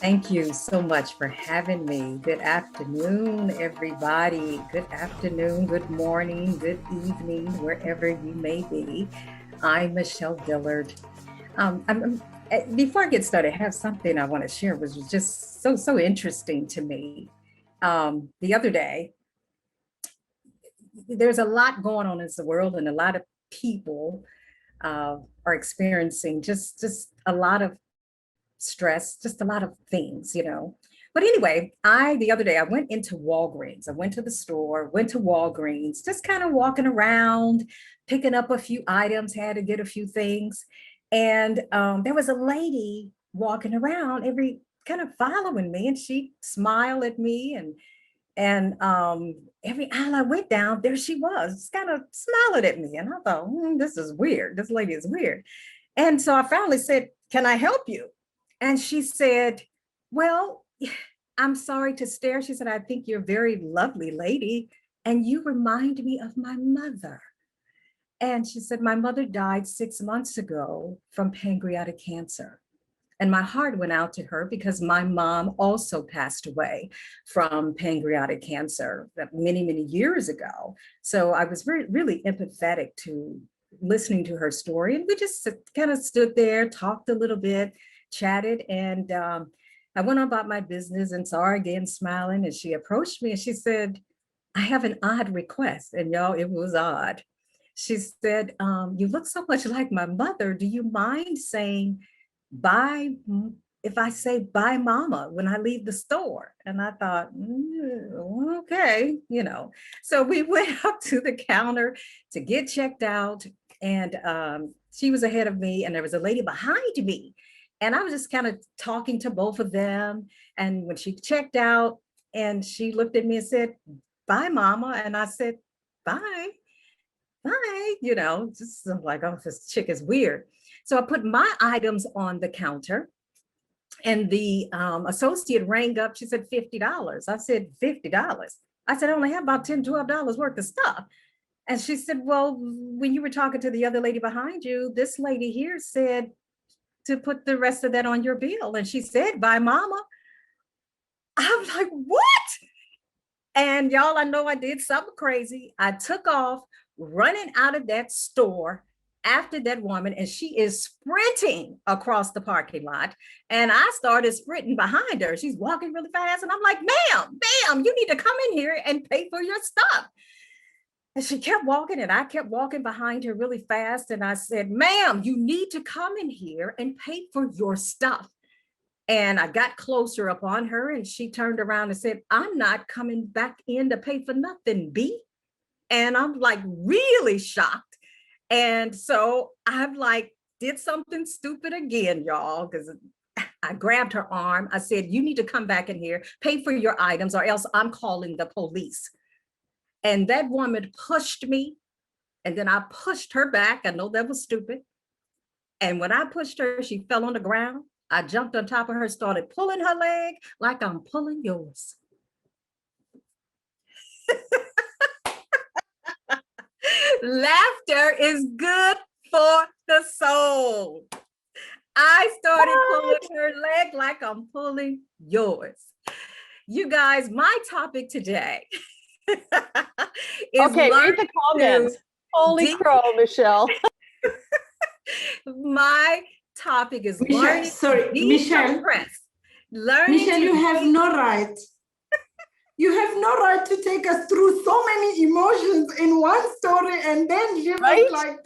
Thank you so much for having me. Good afternoon, everybody. Good afternoon, good morning, good evening, wherever you may be. I'm Michelle Dillard. Before I get started, I have something I want to share, which was just so interesting to me. The other day, there's a lot going on in the world, and a lot of people are experiencing just a lot of stress, just a lot of things. But anyway, the other day I went into Walgreens. I went to the store, went to Walgreens, just kind of walking around, picking up a few items, had to get a few things. And there was a lady walking around, every kind of following me, and she smiled at me and every aisle I went down, there she was, just kind of smiling at me. And I thought, this is weird. This lady is weird. And so I finally said, "Can I help you?" And she said, "Well, I'm sorry to stare." She said, "I think you're a very lovely lady, and you remind me of my mother." And she said, "My mother died 6 months ago from pancreatic cancer." And my heart went out to her because my mom also passed away from pancreatic cancer many, many years ago. So I was really empathetic to listening to her story. And we just kind of stood there, talked a little bit, chatted, and I went on about my business and saw her again smiling. And she approached me and she said, "I have an odd request." And y'all, it was odd. She said, "You look so much like my mother. Do you mind saying bye if I say bye mama when I leave the store?" And I thought, okay. So we went up to the counter to get checked out, and she was ahead of me and there was a lady behind me. And I was just kind of talking to both of them. And when she checked out and she looked at me and said, "Bye mama." And I said, "Bye." Just like, oh, this chick is weird. So I put my items on the counter, and the associate rang up. She said $50. I said, $50. I said, "I only have about $10, $12 worth of stuff." And she said, "Well, when you were talking to the other lady behind you, this lady here said to put the rest of that on your bill. And she said, bye mama." I'm like, what? And y'all, I know I did something crazy. I took off running out of that store after that woman, and she is sprinting across the parking lot. And I started sprinting behind her. She's walking really fast. And I'm like, ma'am, you need to come in here and pay for your stuff. And she kept walking, and I kept walking behind her really fast. And I said, "Ma'am, you need to come in here and pay for your stuff." And I got closer upon her, and she turned around and said, "I'm not coming back in to pay for nothing, B." And I'm like really shocked. And so I'm like, did something stupid again, y'all, because I grabbed her arm. I said, "You need to come back in here, pay for your items, or else I'm calling the police." And that woman pushed me, and then I pushed her back. I know that was stupid. And when I pushed her, she fell on the ground. I jumped on top of her, started pulling her leg like I'm pulling yours. Laughter is good for the soul. I started pulling her leg like I'm pulling yours. You guys, my topic today is okay, read the comments. Holy crow, Michelle. My topic is Michelle, learning sorry, to Michelle. Michelle, you have no right. You have no right to take us through so many emotions in one story and then give us like.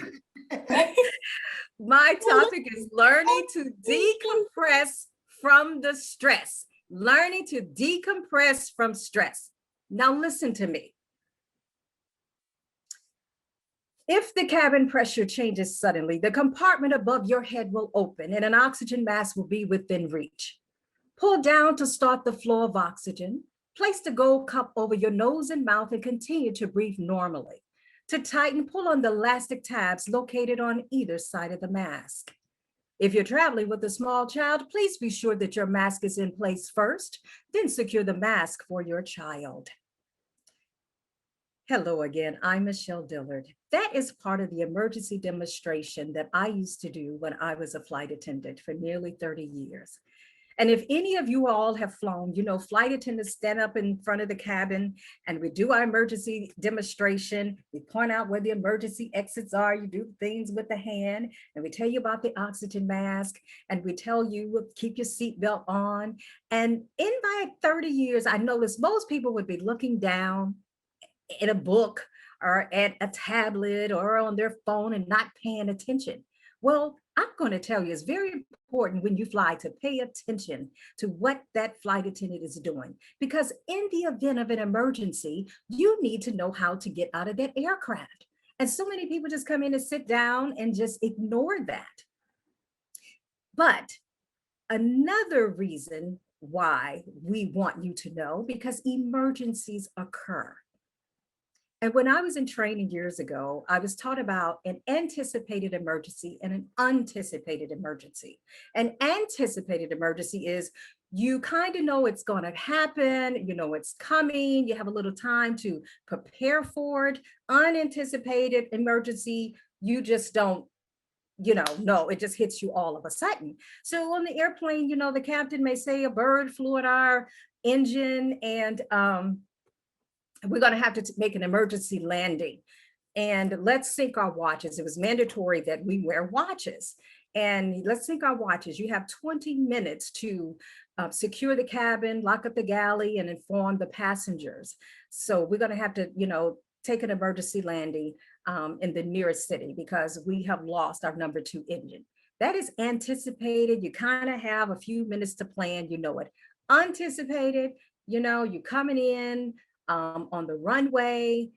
My topic is learning to decompress from the stress. Learning to decompress from stress. Now listen to me. If the cabin pressure changes suddenly, the compartment above your head will open and an oxygen mask will be within reach. Pull down to start the flow of oxygen. Place the gold cup over your nose and mouth and continue to breathe normally. To tighten, pull on the elastic tabs located on either side of the mask. If you're traveling with a small child, please be sure that your mask is in place first, then secure the mask for your child. Hello again, I'm Michelle Dillard. That is part of the emergency demonstration that I used to do when I was a flight attendant for nearly 30 years. And if any of you all have flown, you know, flight attendants stand up in front of the cabin and we do our emergency demonstration. We point out where the emergency exits are. You do things with the hand and we tell you about the oxygen mask and we tell you keep your seatbelt on. And in my 30 years, I noticed most people would be looking down in a book or at a tablet or on their phone and not paying attention. Well, I'm going to tell you, it's very important when you fly to pay attention to what that flight attendant is doing. Because in the event of an emergency, you need to know how to get out of that aircraft. And so many people just come in and sit down and just ignore that. But another reason why we want you to know, because emergencies occur. And when I was in training years ago, I was taught about an anticipated emergency and an unanticipated emergency. An anticipated emergency is you kind of know it's going to happen, you know it's coming, you have a little time to prepare for it. Unanticipated emergency, you just don't, you know, it just hits you all of a sudden. So on the airplane, you know, the captain may say a bird flew at our engine and we're going to have to make an emergency landing and let's sync our watches. It was mandatory that we wear watches and let's sync our watches. You have 20 minutes to secure the cabin, lock up the galley and inform the passengers. So we're going to have to, you know, take an emergency landing in the nearest city because we have lost our number 2 engine. That is anticipated. You kind of have a few minutes to plan, you know it. Anticipated, you know, you coming in, on the runway,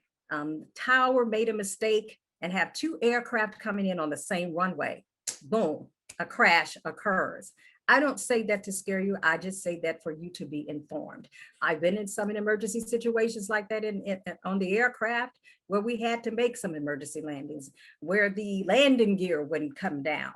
tower made a mistake and have 2 aircraft coming in on the same runway. Boom, a crash occurs. I don't say that to scare you. I just say that for you to be informed. I've been in some emergency situations like that on the aircraft where we had to make some emergency landings, where the landing gear wouldn't come down.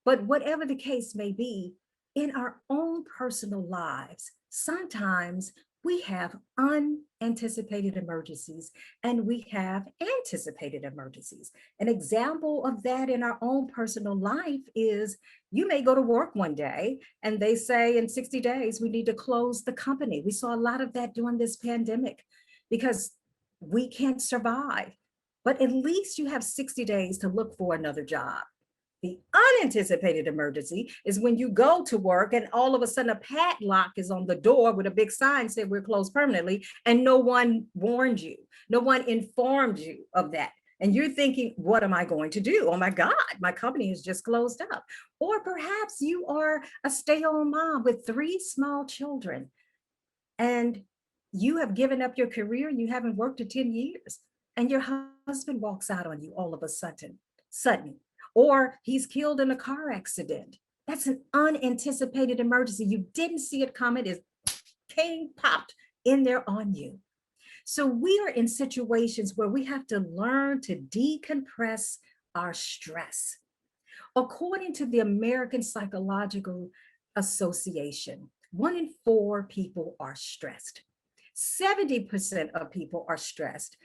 But whatever the case may be, in our own personal lives, sometimes we have unanticipated emergencies and we have anticipated emergencies. An example of that in our own personal life is you may go to work one day and they say in 60 days, we need to close the company. We saw a lot of that during this pandemic because we can't survive. But at least you have 60 days to look for another job. The unanticipated emergency is when you go to work and all of a sudden a padlock is on the door with a big sign said we're closed permanently and no one warned you. No one informed you of that. And you're thinking, what am I going to do? Oh my God, my company is just closed up. Or perhaps you are a stay-at-home mom with 3 small children and you have given up your career and you haven't worked in 10 years and your husband walks out on you all of a sudden. Or he's killed in a car accident. That's an unanticipated emergency. You didn't see it coming. It came, popped in there on you. So we are in situations where we have to learn to decompress our stress. According to the American Psychological Association, 1 in 4 people are stressed. 70% of people are stressed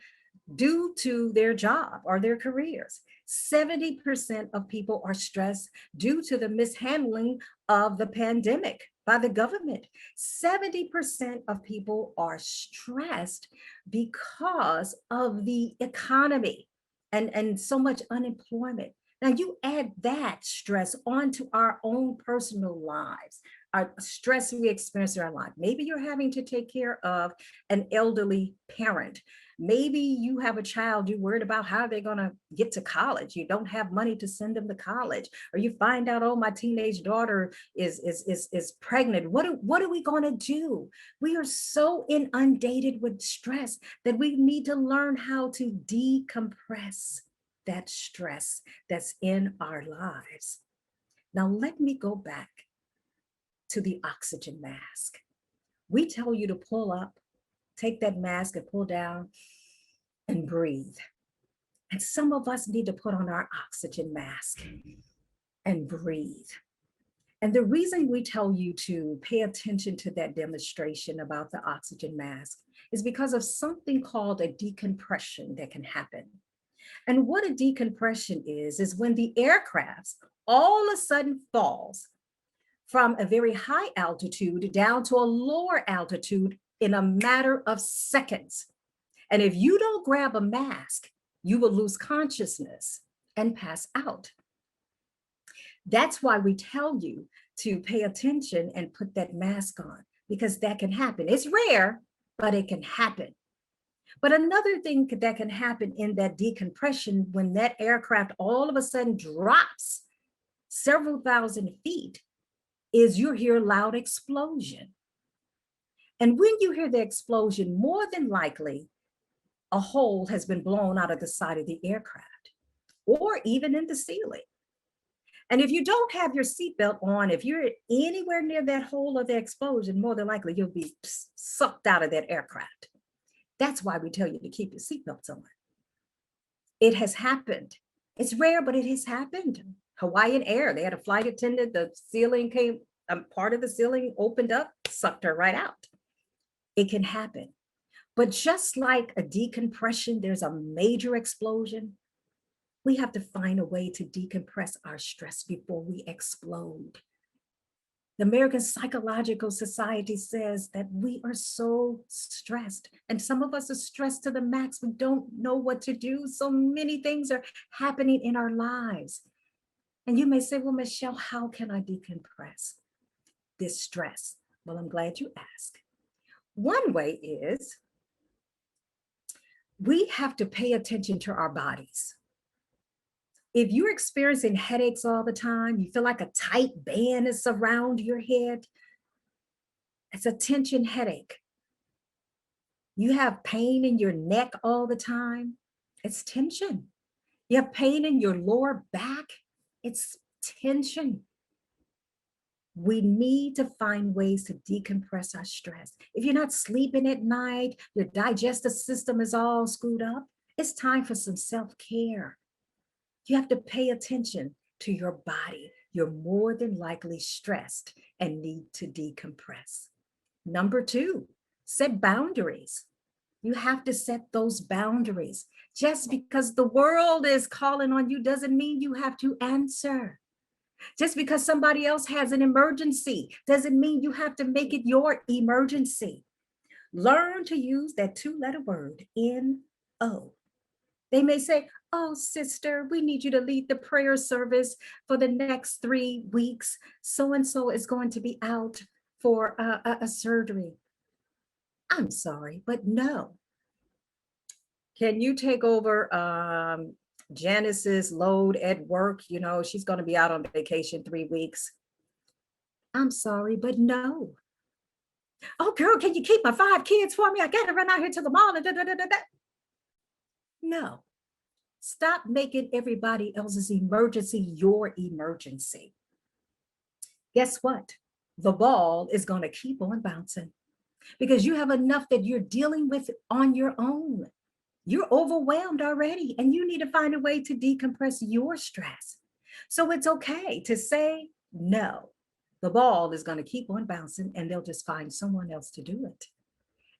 due to their job or their careers. 70% of people are stressed due to the mishandling of the pandemic by the government. 70% of people are stressed because of the economy and so much unemployment. Now you add that stress onto our own personal lives, our stress we experience in our life. Maybe you're having to take care of an elderly parent. Maybe you have a child, you're worried about how they're going to get to college. You don't have money to send them to college, or you find out, oh, my teenage daughter is pregnant. What are we going to do? We are so inundated with stress that we need to learn how to decompress that stress that's in our lives. Now, let me go back to the oxygen mask. We tell you to pull up, take that mask and pull down and breathe. And some of us need to put on our oxygen mask and breathe. And the reason we tell you to pay attention to that demonstration about the oxygen mask is because of something called a decompression that can happen. And what a decompression is when the aircraft all of a sudden falls from a very high altitude down to a lower altitude in a matter of seconds. And if you don't grab a mask, you will lose consciousness and pass out. That's why we tell you to pay attention and put that mask on, because that can happen. It's rare, but it can happen. But another thing that can happen in that decompression, when that aircraft all of a sudden drops several thousand feet, is you hear a loud explosion. And when you hear the explosion, more than likely, a hole has been blown out of the side of the aircraft or even in the ceiling. And if you don't have your seatbelt on, if you're anywhere near that hole of the explosion, more than likely you'll be sucked out of that aircraft. That's why we tell you to keep your seatbelts on. It has happened. It's rare, but it has happened. Hawaiian Air, they had a flight attendant, the ceiling came, part of the ceiling opened up, sucked her right out. It can happen. But just like a decompression, there's a major explosion. We have to find a way to decompress our stress before we explode. The American Psychological Society says that we are so stressed, and some of us are stressed to the max. We don't know what to do. So many things are happening in our lives. And you may say, well, Michelle, how can I decompress this stress? Well, I'm glad you asked. One way is we have to pay attention to our bodies. If you're experiencing headaches all the time, you feel like a tight band is around your head, it's a tension headache. You have pain in your neck all the time, it's tension. You have pain in your lower back, it's tension. We need to find ways to decompress our stress. If you're not sleeping at night, your digestive system is all screwed up, it's time for some self-care. You have to pay attention to your body. You're more than likely stressed and need to decompress. Number 2, set boundaries. You have to set those boundaries. Just because the world is calling on you doesn't mean you have to answer. Just because somebody else has an emergency doesn't mean you have to make it your emergency. Learn to use that 2-letter word, N-O. They may say, oh, sister, we need you to lead the prayer service for the next 3 weeks. So-and-so is going to be out for a surgery. I'm sorry, but no. Can you take over Janice's load at work? You know, she's going to be out on vacation 3 weeks. I'm sorry, but no. Oh, girl, can you keep my 5 kids for me? I got to run out here to the mall. No. Stop making everybody else's emergency your emergency. Guess what? The ball is going to keep on bouncing because you have enough that you're dealing with on your own. You're overwhelmed already, and you need to find a way to decompress your stress. So it's okay to say no. The ball is going to keep on bouncing, and they'll just find someone else to do it.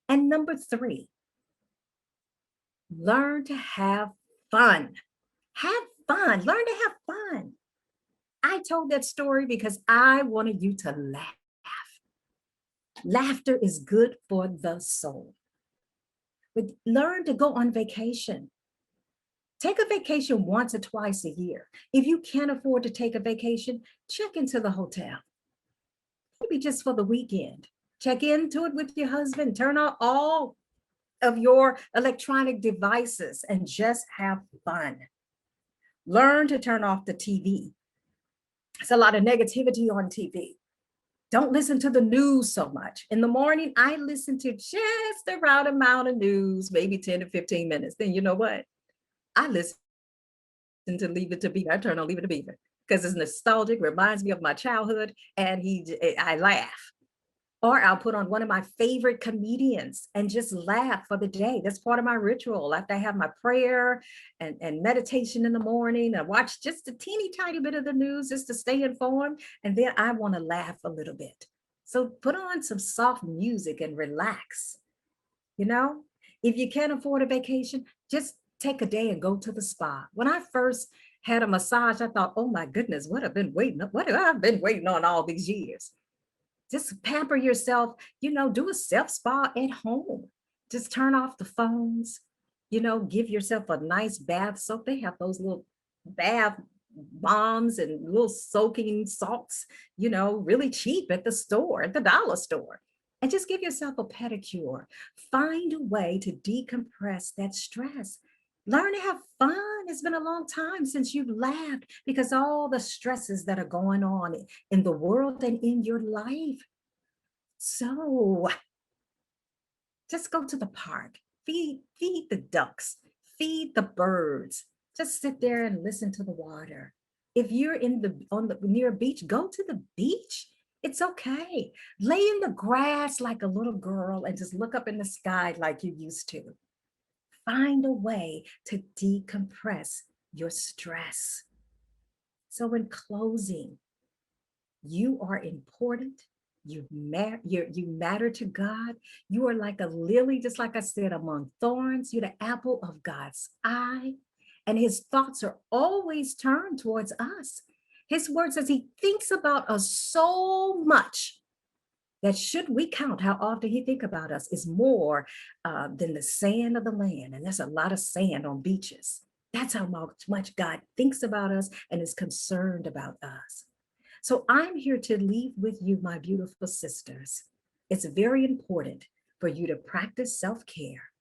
And number 3, learn to have fun. Have fun. Learn to have fun. I told that story because I wanted you to laugh. Laughter is good for the soul. But learn to go on vacation. Take a vacation once or twice a year. If you can't afford to take a vacation, check into the hotel. Maybe just for the weekend. Check into it with your husband. Turn on all of your electronic devices and just have fun. Learn to turn off the TV. There's a lot of negativity on TV. Don't listen to the news so much. In the morning, I listen to just the right amount of news, maybe 10 to 15 minutes. Then you know what? I listen to Leave It to Beaver. I turn on Leave It to Beaver because it's nostalgic, reminds me of my childhood, and I laugh. Or I'll put on one of my favorite comedians and just laugh for the day. That's part of my ritual. After I have my prayer and meditation in the morning, I watch just a teeny tiny bit of the news just to stay informed. And then I want to laugh a little bit. So put on some soft music and relax. You know, if you can't afford a vacation, just take a day and go to the spa. When I first had a massage. I thought, oh my goodness, what have I been waiting on all these years? Just pamper yourself, do a self spa at home. Just turn off the phones, give yourself a nice bath soak. They have those little bath bombs and little soaking salts, really cheap at the store, at the dollar store. And just give yourself a pedicure. Find a way to decompress that stress. Learn to have fun. It's been a long time since you've laughed because all the stresses that are going on in the world and in your life. So just go to the park, feed the ducks, feed the birds. Just sit there and listen to the water. If you're near a beach, go to the beach. It's okay. Lay in the grass like a little girl and just look up in the sky like you used to. Find a way to decompress your stress. So in closing, you are important. You matter to God. You are like a lily, just like I said, among thorns. You're the apple of God's eye. And his thoughts are always turned towards us. His word says he thinks about us so much that should we count how often he think about us is more than the sand of the land. And there's a lot of sand on beaches. That's how much God thinks about us and is concerned about us. So I'm here to leave with you, my beautiful sisters. It's very important for you to practice self-care.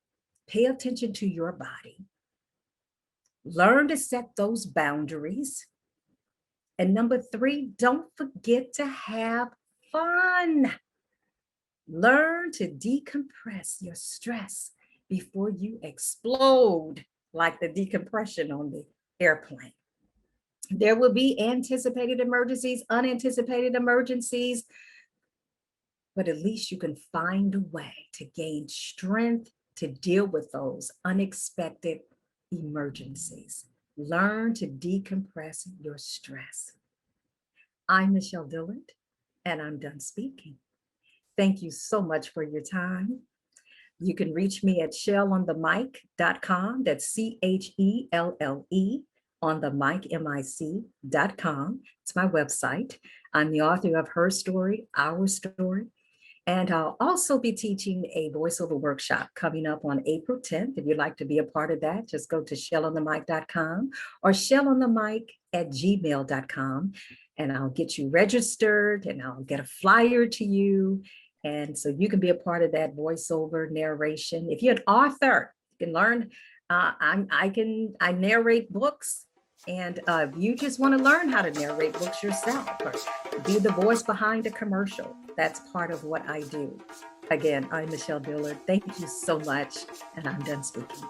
Pay attention to your body. Learn to set those boundaries. And number 3, don't forget to have fun. Learn to decompress your stress before you explode like the decompression on the airplane. There will be anticipated emergencies, unanticipated emergencies, but at least you can find a way to gain strength to deal with those unexpected emergencies. Learn to decompress your stress. I'm Michelle Dillard, and I'm done speaking. Thank you so much for your time. You can reach me at shellonthemic.com. That's CHELLE on the mic, MIC.com. It's my website. I'm the author of Herstory, Our Story. And I'll also be teaching a voiceover workshop coming up on April 10th. If you'd like to be a part of that, just go to shellonthemic.com or shellonthemic@gmail.com. And I'll get you registered and I'll get a flyer to you. And so you can be a part of that voiceover narration. If you're an author, you can learn. I narrate books. And if you just want to learn how to narrate books yourself or be the voice behind a commercial, that's part of what I do. Again, I'm Michelle Dillard. Thank you so much. And I'm done speaking.